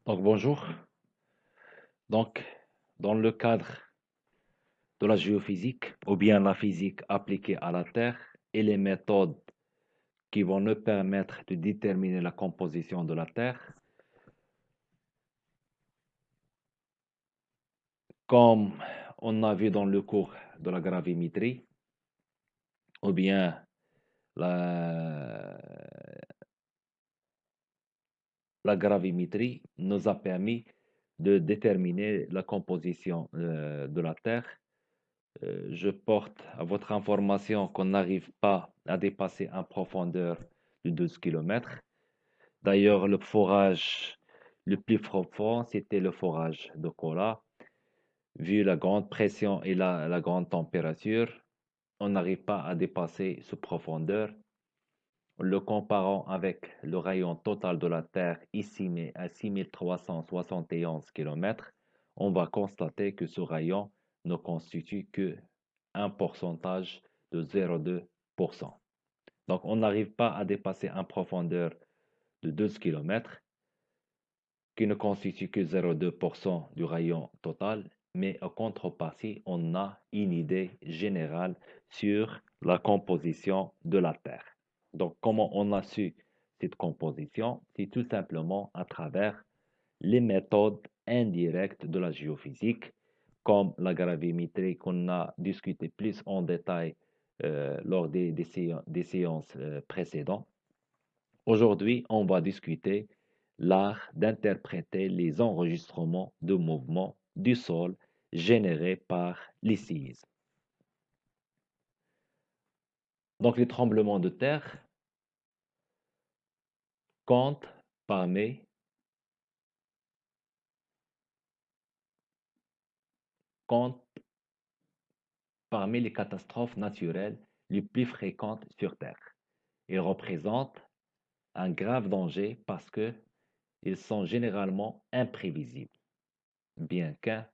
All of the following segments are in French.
Donc bonjour. Donc, dans le cadre de la géophysique ou bien la physique appliquée à la Terre et les méthodes qui vont nous permettre de déterminer la composition de la Terre, comme on a vu dans le cours de la gravimétrie ou bien la, la gravimétrie nous a permis de déterminer la composition de la Terre. Je porte à votre information qu'on n'arrive pas à dépasser une profondeur de 12 kilomètres. D'ailleurs, le forage le plus profond, c'était le forage de Kola. Vu la grande pression et la grande température, on n'arrive pas à dépasser cette profondeur. Le comparant avec le rayon total de la Terre, estimé à 6371 km, on va constater que ce rayon ne constitue que un pourcentage de 0,2%. Donc, on n'arrive pas à dépasser une profondeur de 12 km, qui ne constitue que 0,2% du rayon total, mais en contrepartie, on a une idée générale sur la composition de la Terre. Donc, comment on a su cette composition? C'est tout simplement à travers les méthodes indirectes de la géophysique, comme la gravimétrie qu'on a discuté plus en détail lors des séances précédentes. Aujourd'hui, on va discuter l'art d'interpréter les enregistrements de mouvements du sol générés par les séismes. Donc, les tremblements de terre comptent parmi, comptent parmi les catastrophes naturelles les plus fréquentes sur Terre. Ils représentent un grave danger parce qu'ils sont généralement imprévisibles, bien qu'un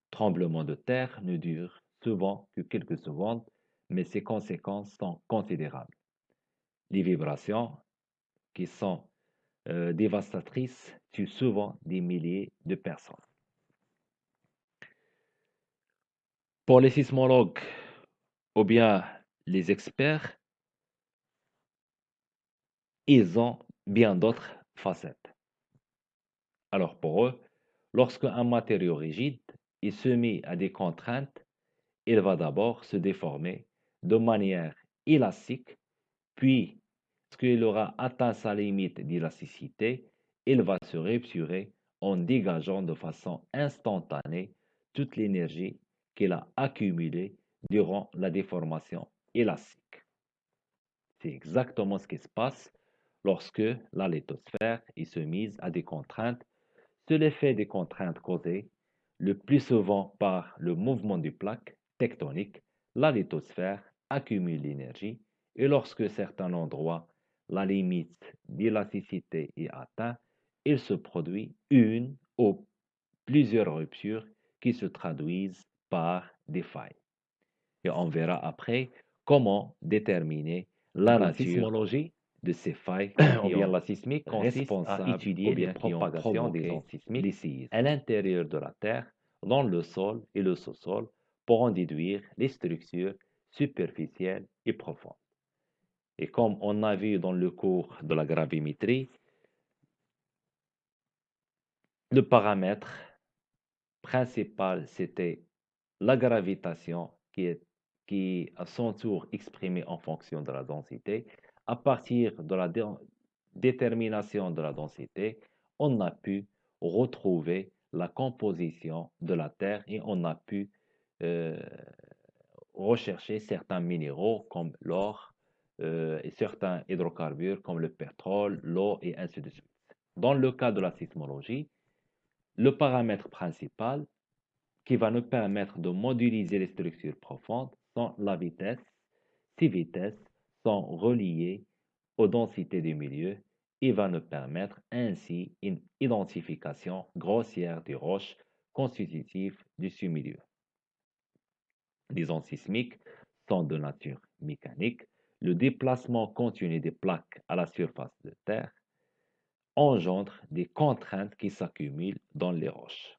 tremblement de terre ne dure souvent que quelques secondes, mais ses conséquences sont considérables. Les vibrations, qui sont dévastatrices, tuent souvent des milliers de personnes. Pour les sismologues ou bien les experts, ils ont bien d'autres facettes. Alors pour eux, lorsque un matériau rigide est soumis à des contraintes, il va d'abord se déformer de manière élastique, puis, lorsqu'il aura atteint sa limite d'élasticité, il va se rupturer en dégageant de façon instantanée toute l'énergie qu'il a accumulée durant la déformation élastique. C'est exactement ce qui se passe lorsque la lithosphère est soumise à des contraintes. C'est l'effet des contraintes causées le plus souvent par le mouvement des plaques tectoniques. La lithosphère accumule l'énergie et lorsque certains endroits, la limite d'élasticité est atteinte, il se produit une ou plusieurs ruptures qui se traduisent par des failles. Et on verra après comment déterminer la nature de ces failles ou bien la sismique consiste à étudier les propagations des ondes sismiques à l'intérieur de la Terre, dans le sol et le sous-sol, pour en déduire les structures superficielles et profondes. Et comme on a vu dans le cours de la gravimétrie, le paramètre principal, c'était la gravitation qui est à son tour exprimée en fonction de la densité. À partir de la détermination de la densité, on a pu retrouver la composition de la Terre et on a pu euh, rechercher certains minéraux comme l'or et certains hydrocarbures comme le pétrole, l'eau et ainsi de suite. Dans le cas de la sismologie, le paramètre principal qui va nous permettre de modéliser les structures profondes sont la vitesse. Ces vitesses sont reliées aux densités du milieu et va nous permettre ainsi une identification grossière des roches constitutives du sous-milieu. Les ondes sismiques sont de nature mécanique. Le déplacement continu des plaques à la surface de Terre engendre des contraintes qui s'accumulent dans les roches.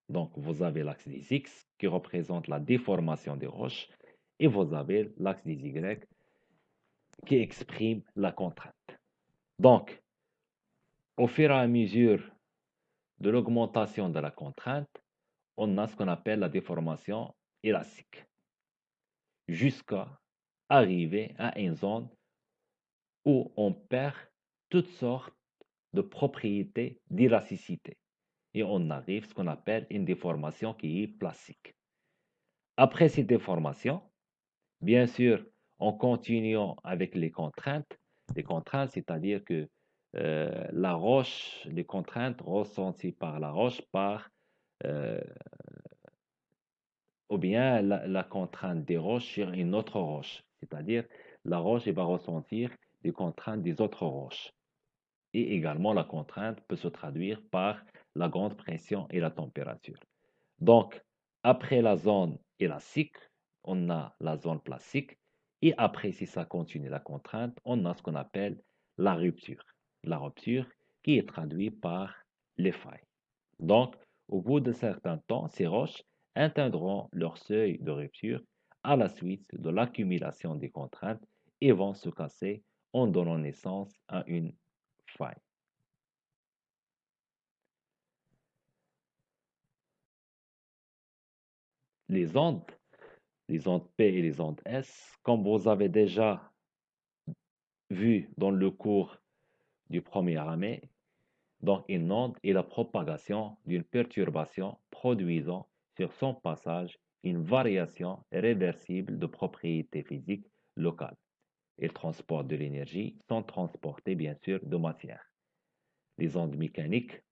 Donc, vous avez l'axe des X qui représente la déformation des roches et vous avez l'axe des Y qui exprime la contrainte. Donc, au fur et à mesure de l'augmentation de la contrainte, on a ce qu'on appelle la déformation élastique, jusqu'à arriver à une zone où on perd toutes sortes de propriétés d'élasticité. Et on arrive à ce qu'on appelle une déformation qui est plastique. Après cette déformation, bien sûr, en continuant avec les contraintes, c'est-à-dire que la roche, les contraintes ressenties par la roche euh, ou bien la contrainte des roches sur une autre roche, c'est-à-dire la roche elle va ressentir les contraintes des autres roches. Et également, la contrainte peut se traduire par la grande pression et la température. Donc, après la zone élastique, on a la zone plastique. Et après, si ça continue la contrainte, on a ce qu'on appelle la rupture. La rupture qui est traduite par les failles. Donc, au bout de certains temps, ces roches atteindront leur seuil de rupture à la suite de l'accumulation des contraintes et vont se casser en donnant naissance à une faille. Les ondes, les ondes P et les ondes S, comme vous avez déjà vu dans le cours du premier année, donc une onde est la propagation d'une perturbation produisant sur son passage une variation réversible de propriétés physiques locales. Elle transporte de l'énergie sans transporter bien sûr de matière. Les ondes mécaniques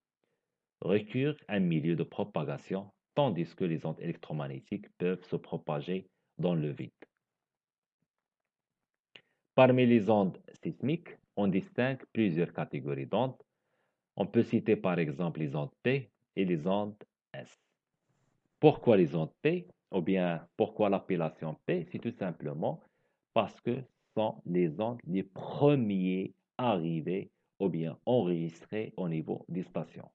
requièrent un milieu de propagation, tandis que les ondes électromagnétiques peuvent se propager dans le vide. Parmi les ondes sismiques, on distingue plusieurs catégories d'ondes. On peut citer par exemple les ondes P et les ondes S. Pourquoi les ondes P? Ou bien pourquoi l'appellation P? C'est tout simplement parce que ce sont les ondes les premiers arrivés ou bien enregistrés au niveau des stations.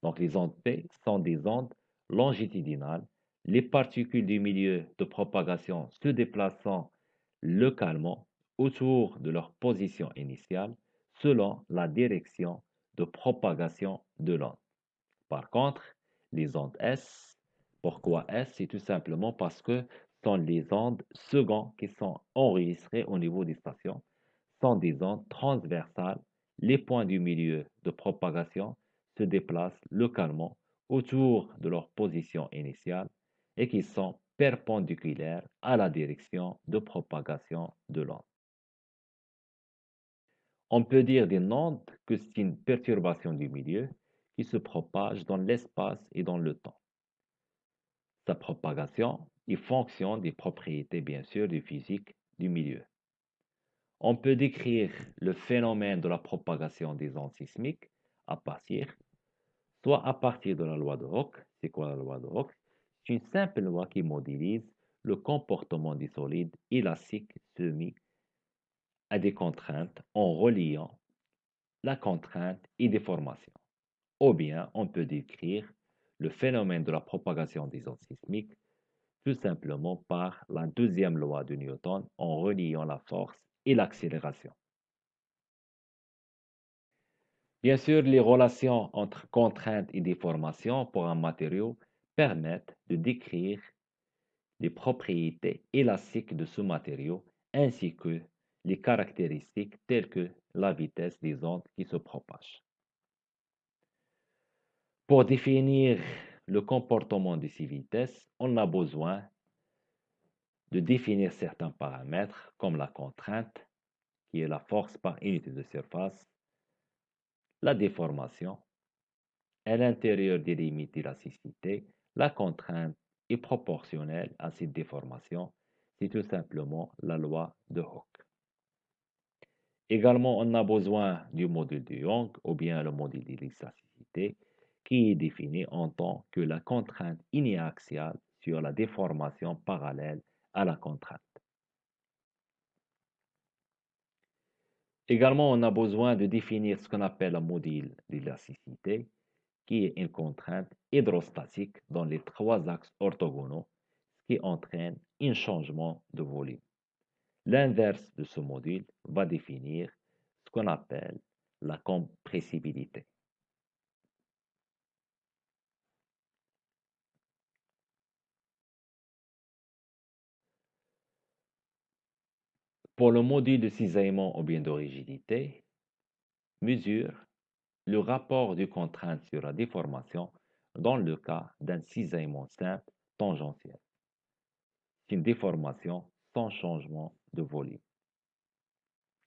Donc les ondes P sont des ondes longitudinales, les particules du milieu de propagation se déplaçant localement autour de leur position initiale selon la direction de propagation de l'onde. Par contre, les ondes S, pourquoi S? C'est tout simplement parce que ce sont les ondes secondes qui sont enregistrées au niveau des stations, sont des ondes transversales. Les points du milieu de propagation se déplacent localement autour de leur position initiale et qui sont perpendiculaires à la direction de propagation de l'onde. On peut dire d'une onde que c'est une perturbation du milieu qui se propage dans l'espace et dans le temps. Sa propagation est fonction des propriétés, bien sûr, du physique du milieu. On peut décrire le phénomène de la propagation des ondes sismiques à partir, soit à partir de la loi de Hooke. C'est quoi la loi de Hooke? C'est une simple loi qui modélise le comportement des solides élastiques soumis à des contraintes en reliant la contrainte et des formations. Ou bien on peut décrire le phénomène de la propagation des ondes sismiques tout simplement par la deuxième loi de Newton en reliant la force et l'accélération. Bien sûr, les relations entre contraintes et déformation pour un matériau permettent de décrire les propriétés élastiques de ce matériau ainsi que les caractéristiques telles que la vitesse des ondes qui se propagent. Pour définir le comportement de ces vitesses, on a besoin de définir certains paramètres comme la contrainte, qui est la force par unité de surface, la déformation, à l'intérieur des limites d'élasticité, la contrainte est proportionnelle à cette déformation. C'est tout simplement la loi de Hooke. Également, on a besoin du modèle de Young ou bien le modèle d'élasticité qui est défini en tant que la contrainte inéaxiale sur la déformation parallèle à la contrainte. Également, on a besoin de définir ce qu'on appelle un module d'élasticité, qui est une contrainte hydrostatique dans les trois axes orthogonaux, ce qui entraîne un changement de volume. L'inverse de ce module va définir ce qu'on appelle la compressibilité. Pour le module de cisaillement ou bien de rigidité, mesure le rapport de contrainte sur la déformation dans le cas d'un cisaillement simple tangentiel. C'est une déformation sans changement de volume,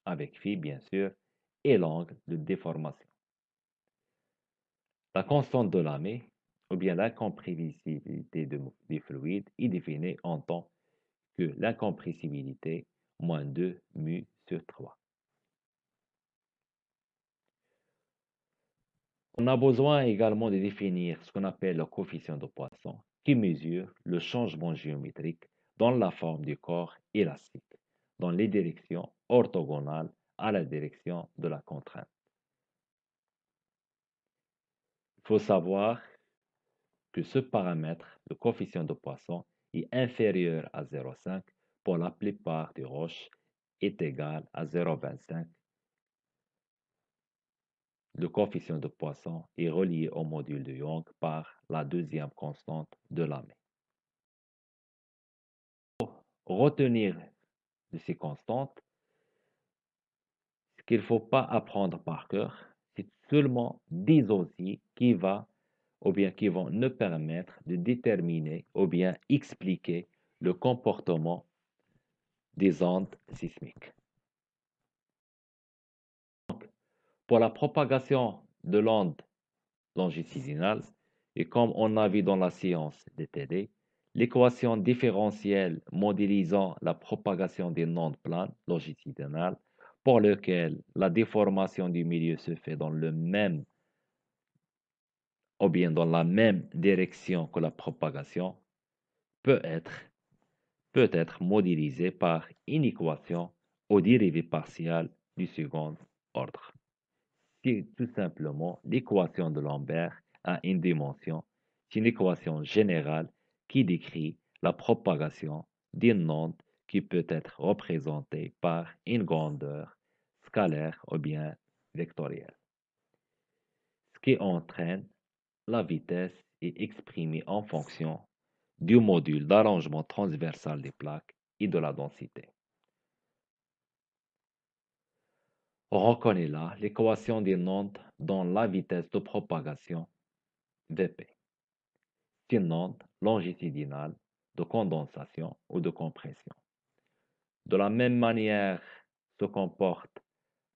avec phi bien sûr, et l'angle de déformation. La constante de Lamé, ou bien l'incompressibilité des fluides, est définie en tant que l'incompressibilité moins 2 mu sur 3. On a besoin également de définir ce qu'on appelle le coefficient de Poisson, qui mesure le changement géométrique dans la forme du corps élastique, dans les directions orthogonales à la direction de la contrainte. Il faut savoir que ce paramètre, le coefficient de Poisson, est inférieur à 0,5 pour la plupart des roches, est égal à 0,25. Le coefficient de Poisson est relié au module de Young par la deuxième constante de Lamé. Retenir de ces constantes, ce qu'il ne faut pas apprendre par cœur, c'est seulement des outils qui vont nous permettre de déterminer ou bien expliquer le comportement des ondes sismiques. Donc, pour la propagation de l'onde longitudinale, et comme on a vu dans la science des TD, l'équation différentielle modélisant la propagation des ondes planes longitudinales pour lequel la déformation du milieu se fait dans le même ou bien dans la même direction que la propagation peut être modélisée par une équation aux dérivées partielles du second ordre. C'est tout simplement l'équation de Lambert à une dimension. C'est une équation générale qui décrit la propagation d'une onde qui peut être représentée par une grandeur scalaire ou bien vectorielle. Ce qui entraîne la vitesse est exprimée en fonction du module d'arrangement transversal des plaques et de la densité. On reconnaît là l'équation d'une onde dans la vitesse de propagation Vp. C'est une onde longitudinale de condensation ou de compression. De la même manière se comporte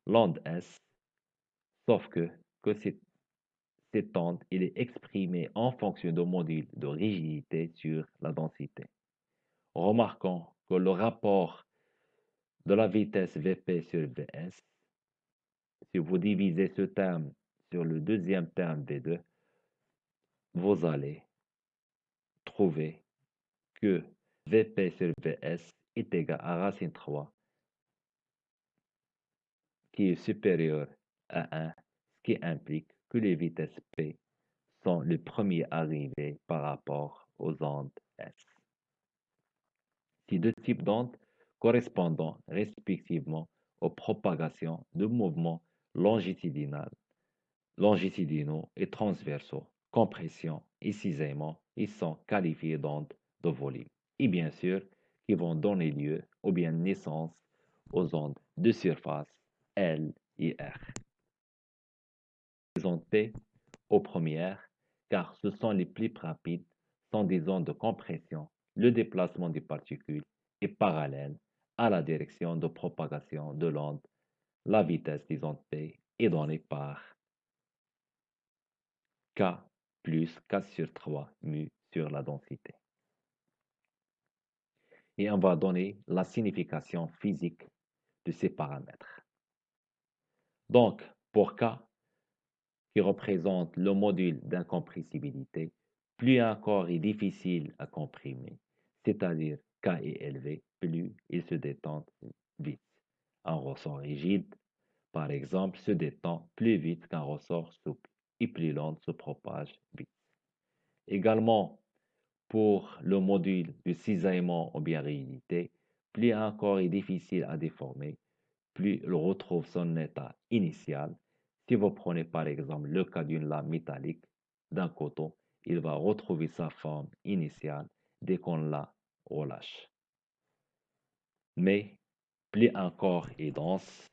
l'onde S, sauf que cette onde il est exprimée en fonction du module de rigidité sur la densité. Remarquons que le rapport de la vitesse Vp sur Vs, si vous divisez ce terme sur le deuxième terme V2, vous allez trouver que Vp sur Vs est égal à racine 3, qui est supérieur à 1, ce qui implique que les vitesses P sont les premiers arrivés par rapport aux ondes S. Ces deux types d'ondes correspondant respectivement aux propagations de mouvements longitudinaux et transversaux, compression et cisaillement, ils sont qualifiés d'ondes de volume. Et bien sûr, qui vont donner lieu ou bien naissance aux ondes de surface L et R. Les ondes P aux premières, car ce sont les plus rapides, sont des ondes de compression. Le déplacement des particules est parallèle à la direction de propagation de l'onde. La vitesse des ondes P est donnée par K plus 4 sur 3 mu sur la densité. Et on va donner la signification physique de ces paramètres. Donc, pour K, qui représente le module d'incompressibilité, plus un corps est difficile à comprimer, c'est-à-dire K est élevé, plus il se détend vite. Un ressort rigide, par exemple, se détend plus vite qu'un ressort souple et plus lente se propage vite. Également, pour le module de cisaillement ou bien rigidité, plus un corps est difficile à déformer, plus il retrouve son état initial. Si vous prenez par exemple le cas d'une lame métallique, d'un coton, il va retrouver sa forme initiale dès qu'on la relâche. Mais plus un corps est dense,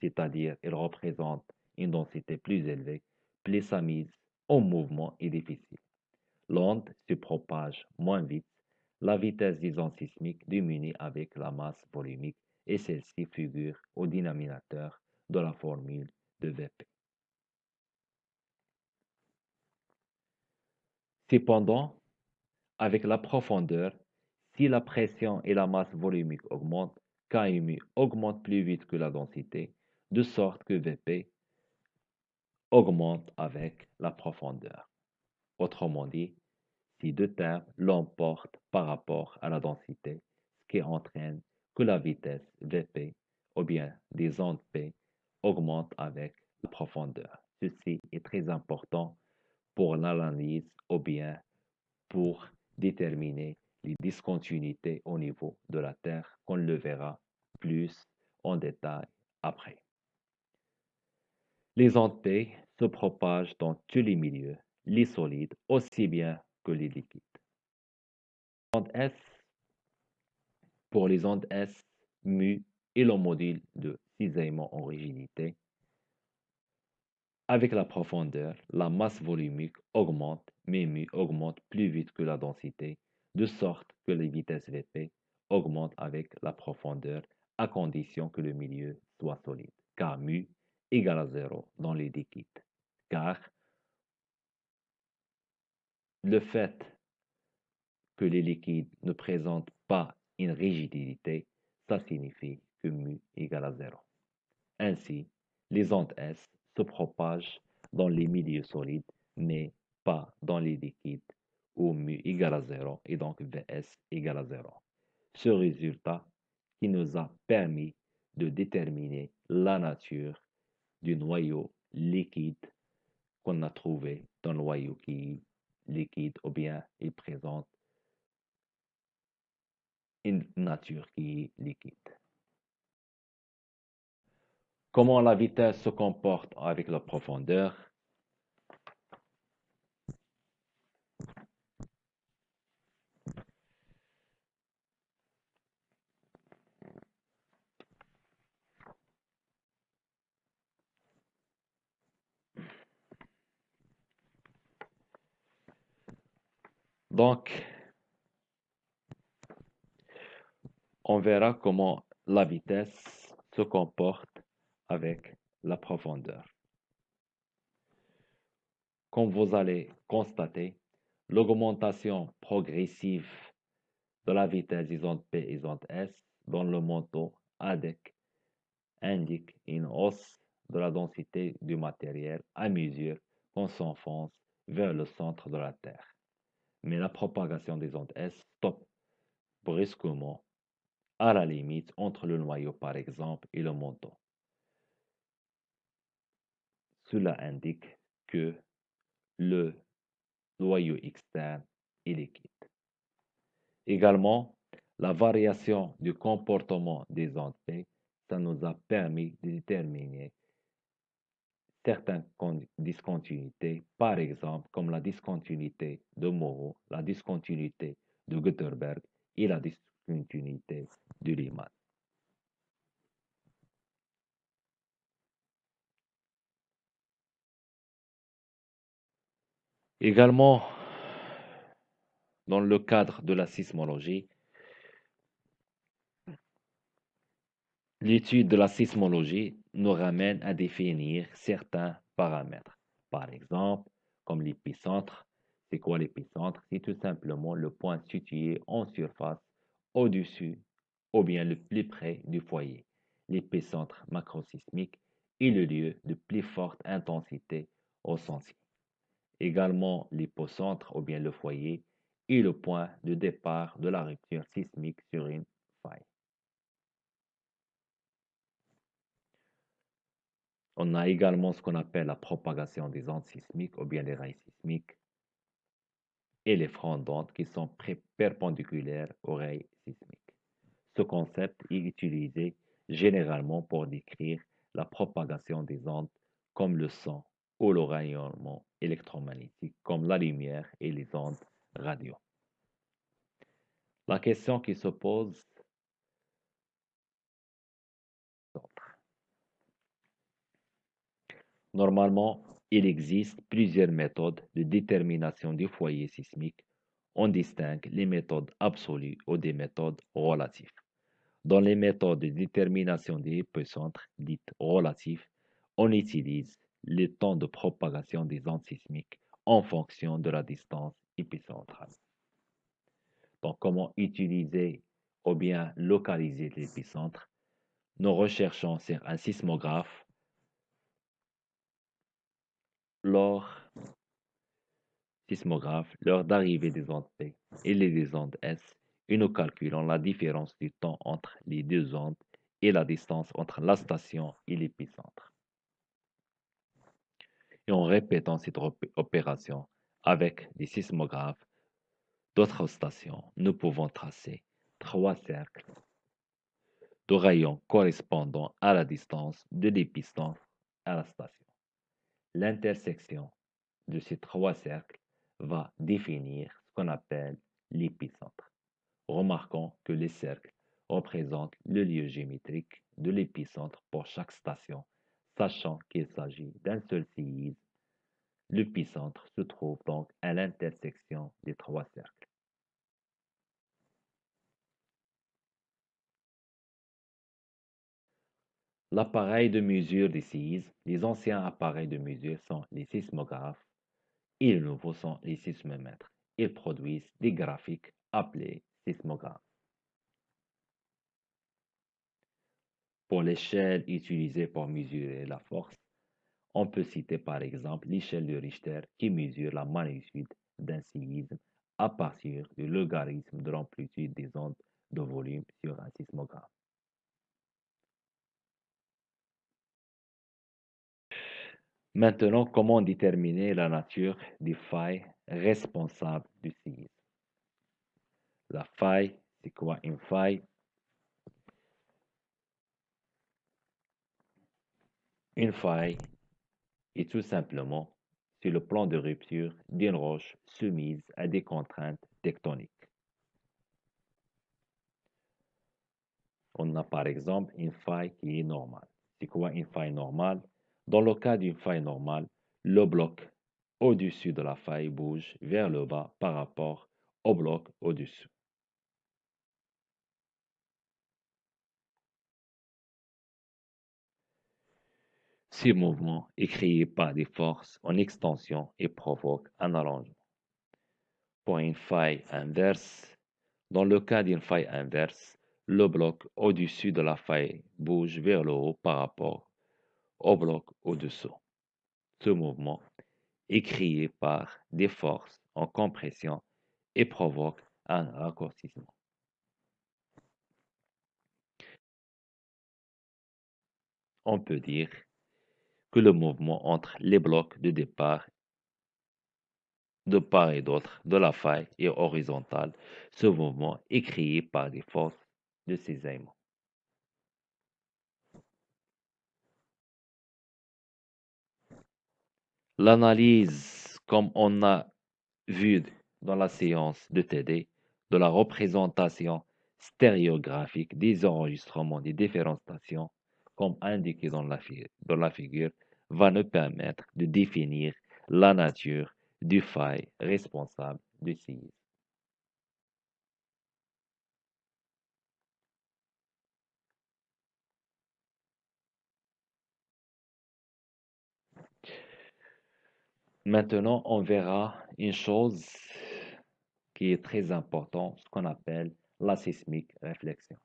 c'est-à-dire il représente une densité plus élevée, plus sa mise en mouvement est difficile. L'onde se propage moins vite, la vitesse des ondes sismiques diminue avec la masse volumique et celle-ci figure au dénominateur de la formule de Vp. Cependant, avec la profondeur, si la pression et la masse volumique augmentent, K et mu augmentent plus vite que la densité, de sorte que Vp augmente avec la profondeur. Autrement dit, ces deux termes l'emportent par rapport à la densité, ce qui entraîne que la vitesse Vp ou bien des ondes P augmente avec la profondeur. Ceci est très important pour l'analyse ou bien pour déterminer les discontinuités au niveau de la Terre, qu'on le verra plus en détail après. Les ondes P se propagent dans tous les milieux, les solides aussi bien que les liquides. Onde S, pour les ondes S, mu et le module de cisaillement en rigidité, avec la profondeur, la masse volumique augmente, mais mu augmente plus vite que la densité, de sorte que les vitesses Vp augmentent avec la profondeur à condition que le milieu soit solide, car mu égale à 0 dans les liquides. Car le fait que les liquides ne présentent pas une rigidité, ça signifie que mu égale à 0. Ainsi, les ondes S se propagent dans les milieux solides, mais pas dans les liquides où mu égale à 0 et donc Vs égale à 0. Ce résultat qui nous a permis de déterminer la nature du noyau liquide qu'on a trouvé dans le noyau qui est liquide ou bien il présente une nature qui est liquide. Comment la vitesse se comporte avec la profondeur? Donc, on verra comment la vitesse se comporte avec la profondeur. Comme vous allez constater, l'augmentation progressive de la vitesse des ondes P et des ondes S dans le manteau indique une hausse de la densité du matériel à mesure qu'on s'enfonce vers le centre de la Terre. Mais la propagation des ondes S stoppe brusquement à la limite entre le noyau par exemple et le manteau. Cela indique que le noyau externe est liquide. Également, la variation du comportement des ondes P, ça nous a permis de déterminer certaines discontinuités, par exemple comme la discontinuité de Moreau, la discontinuité de Gutenberg et la discontinuité de Riemann. Également, dans le cadre de la sismologie, l'étude de la sismologie nous ramène à définir certains paramètres. Par exemple, comme l'épicentre. C'est quoi l'épicentre? C'est tout simplement le point situé en surface au-dessus ou bien le plus près du foyer. L'épicentre macrosismique est le lieu de plus forte intensité au sens. Également, l'hypocentre ou bien le foyer est le point de départ de la rupture sismique sur une faille. On a également ce qu'on appelle la propagation des ondes sismiques ou bien les rays sismiques et les fronts d'ondes qui sont perpendiculaires aux rays sismiques. Ce concept est utilisé généralement pour décrire la propagation des ondes comme le son ou le rayonnement électromagnétique, comme la lumière et les ondes radio. La question qui se pose, normalement, il existe plusieurs méthodes de détermination du foyer sismique. On distingue les méthodes absolues ou des méthodes relatives. Dans les méthodes de détermination des épicentres, dites relatives, on utilise le temps de propagation des ondes sismiques en fonction de la distance épicentrale. Donc, comment utiliser ou bien localiser l'épicentre? Nous recherchons sur un sismographe lors, lors d'arrivée des ondes P et des ondes S, et nous calculons la différence du temps entre les deux ondes et la distance entre la station et l'épicentre. Et en répétant cette opération avec des sismographes d'autres stations, nous pouvons tracer trois cercles de rayons correspondant à la distance de l'épicentre à la station. L'intersection de ces trois cercles va définir ce qu'on appelle l'épicentre. Remarquons que les cercles représentent le lieu géométrique de l'épicentre pour chaque station, sachant qu'il s'agit d'un seul séisme. L'épicentre se trouve donc à l'intersection des trois cercles. L'appareil de mesure des séismes, les anciens appareils de mesure sont les sismographes et les nouveaux sont les sismomètres. Ils produisent des graphiques appelés sismographes. Pour l'échelle utilisée pour mesurer la force, on peut citer par exemple l'échelle de Richter qui mesure la magnitude d'un séisme à partir du logarithme de l'amplitude des ondes de volume sur un sismographe. Maintenant, comment déterminer la nature des failles responsables du séisme? La faille, c'est quoi une faille? Une faille est tout simplement sur le plan de rupture d'une roche soumise à des contraintes tectoniques. On a par exemple une faille qui est normale. C'est quoi une faille normale? Dans le cas d'une faille normale, le bloc au-dessus de la faille bouge vers le bas par rapport au bloc au-dessus. Ce mouvement est créé par des forces en extension et provoque un allongement. Pour une faille inverse, dans le cas d'une faille inverse, le bloc au-dessus de la faille bouge vers le haut par rapport au bloc au-dessous. Ce mouvement est créé par des forces en compression et provoque un raccourcissement. On peut dire que le mouvement entre les blocs de départ de part et d'autre de la faille est horizontal. Ce mouvement est créé par des forces de cisaillement. L'analyse, comme on a vu dans la séance de TD, de la représentation stéréographique des enregistrements des différentes stations, comme indiqué dans la figure, va nous permettre de définir la nature du faille responsable du séisme. Maintenant, on verra une chose qui est très importante, ce qu'on appelle la sismique réflexion.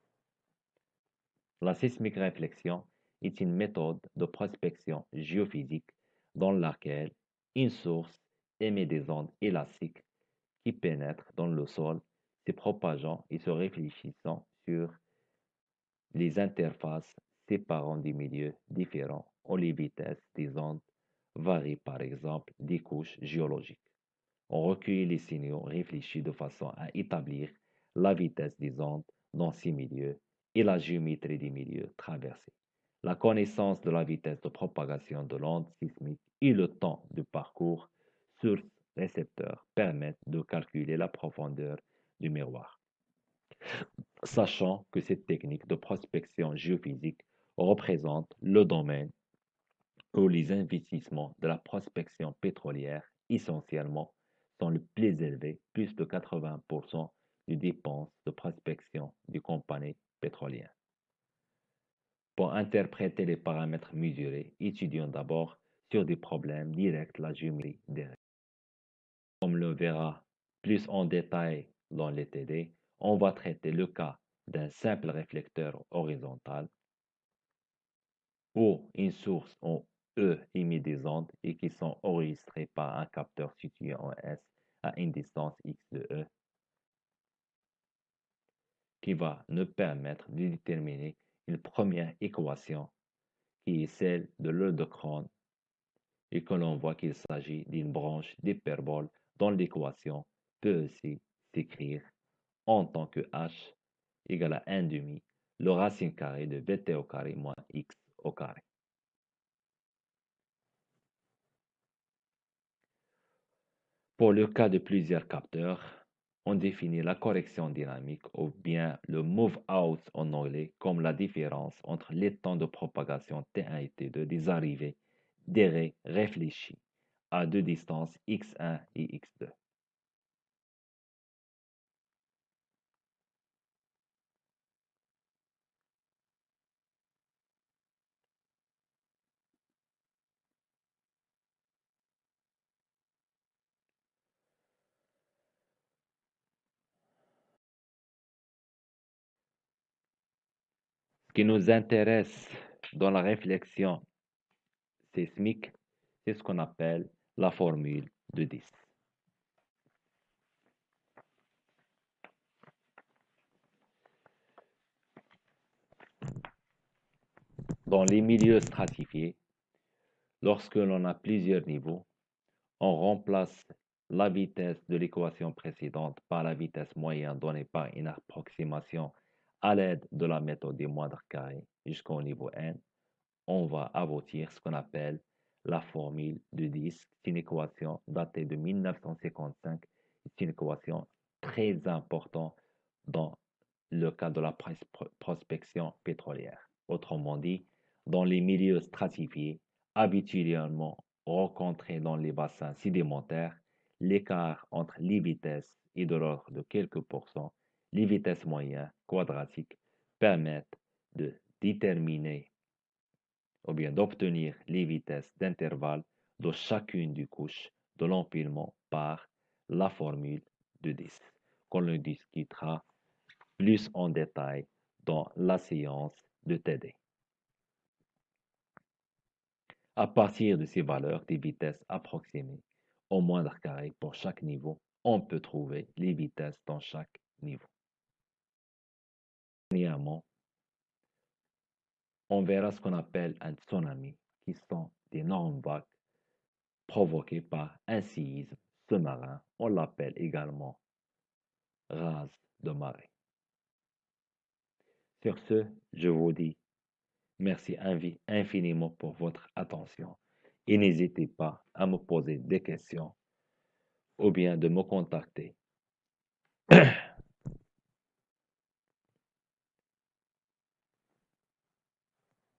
La sismique réflexion est une méthode de prospection géophysique dans laquelle une source émet des ondes élastiques qui pénètrent dans le sol, se propageant et se réfléchissant sur les interfaces séparant des milieux différents où les vitesses des ondes varient par exemple des couches géologiques. On recueille les signaux réfléchis de façon à établir la vitesse des ondes dans ces milieux et la géométrie des milieux traversés. La connaissance de la vitesse de propagation de l'onde sismique et le temps de parcours sur récepteur permettent de calculer la profondeur du miroir. Sachant que cette technique de prospection géophysique représente le domaine où les investissements de la prospection pétrolière essentiellement sont les plus élevés, plus de 80% des dépenses de prospection des compagnies pétrolières. Pour interpréter les paramètres mesurés, étudions d'abord sur des problèmes directs la géométrie des raies. Comme le verra plus en détail dans les TD, on va traiter le cas d'un simple réflecteur horizontal où une source en E émet des ondes et qui sont enregistrées par un capteur situé en S à une distance x de E, qui va nous permettre de déterminer une première équation qui est celle de l'Eau-de-Cron et que l'on voit qu'il s'agit d'une branche d'hyperbole dont l'équation peut aussi s'écrire en tant que h égale à 1 demi le racine carrée de vt au carré moins x au carré. Pour le cas de plusieurs capteurs, on définit la correction dynamique ou bien le move-out en anglais comme la différence entre les temps de propagation T1 et T2 des arrivées des raies réfléchies à deux distances x1 et x2. Ce qui nous intéresse dans la réflexion sismique, c'est ce qu'on appelle la formule de 10. Dans les milieux stratifiés, lorsque l'on a plusieurs niveaux, on remplace la vitesse de l'équation précédente par la vitesse moyenne donnée par une approximation à l'aide de la méthode des moindres carrés jusqu'au niveau n. On va aboutir ce qu'on appelle la formule de 10. C'est une équation datée de 1955. C'est une équation très importante dans le cas de la prospection pétrolière. Autrement dit, dans les milieux stratifiés, habituellement rencontrés dans les bassins sédimentaires, l'écart entre les vitesses est de l'ordre de quelques pourcents. Les vitesses moyennes quadratiques permettent de déterminer ou bien d'obtenir les vitesses d'intervalle de chacune des couches de l'empilement par la formule de 10, qu'on le discutera plus en détail dans la séance de TD. À partir de ces valeurs des vitesses approximées au moindre carré pour chaque niveau, on peut trouver les vitesses dans chaque niveau. Premièrement, on verra ce qu'on appelle un tsunami, qui sont d'énormes vagues provoquées par un séisme sous-marin. On l'appelle également rase de marée. Sur ce, je vous dis merci infiniment pour votre attention et n'hésitez pas à me poser des questions ou bien de me contacter